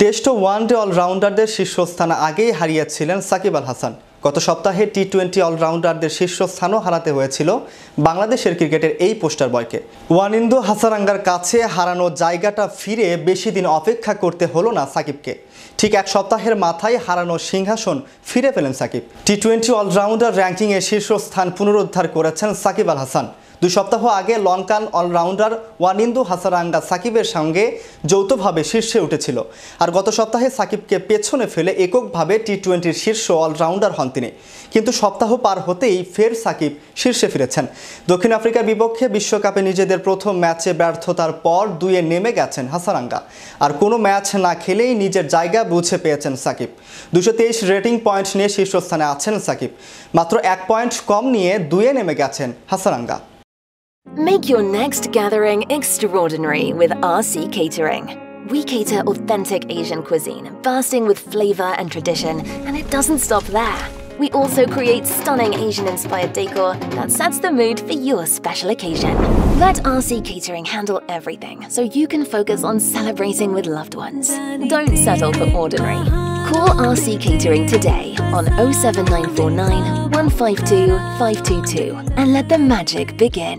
Test ও one day অলরাউন্ডারদের শীর্ষস্থান আগেই হারিয়েছিলেন সাকিব আল হাসান। গত সপ্তাহে টি-20 অলরাউন্ডারদের শীর্ষস্থানও হারাতে হয়েছিল বাংলাদেশের ক্রিকেটের এই পোস্টার বয়কে। ওয়ানিন্দু হাসারাঙ্গার কাছে হারানো জায়গাটা ফিরে বেশি দিন অপেক্ষা করতে হলো না সাকিবকে। ঠিক এক সপ্তাহের মাথায় হারানো সিংহাসন ফিরে পেলেন সাকিব। টি-20 অলরাউন্ডার র্যাঙ্কিংয়ে শীর্ষস্থান পুনরুদ্ধার করেছেন সাকিব আল হাসান। 2 সপ্তাহ আগে লঙ্কান অলরাউন্ডার ওয়ানিন্দু হাসারাঙ্গা সাকিবের সঙ্গে যৌথভাবে শীর্ষে উঠেছিল, আর গত সপ্তাহে সাকিবকে পেছনে ফেলে এককভাবে টি-20 শীর্ষ অলরাউন্ডার হন তিনি। কিন্তু সপ্তাহ পার হতেই ফের সাকিব শীর্ষে ফিরেছেন। দক্ষিণ আফ্রিকার বিপক্ষে বিশ্বকাপে নিজেদের প্রথম ম্যাচে ব্যর্থতার পর 2-এ নেমে গেছেন হাসারাঙ্গা, আর কোনো ম্যাচ না খেলেই নিজের জায়গা বুঝে পেয়েছেন সাকিব। 223 রেটিং পয়েন্ট নিয়ে শীর্ষস্থানে আছেন সাকিব। মাত্র 1 পয়েন্ট কম নিয়ে 2-এ নেমে গেছেন Hasaranga. Make your next gathering extraordinary with RC Catering. We cater authentic Asian cuisine, bursting with flavor and tradition, and it doesn't stop there. We also create stunning Asian-inspired decor that sets the mood for your special occasion. Let RC Catering handle everything so you can focus on celebrating with loved ones. Don't settle for ordinary. Call RC Catering today on 07949 152 522 and let the magic begin.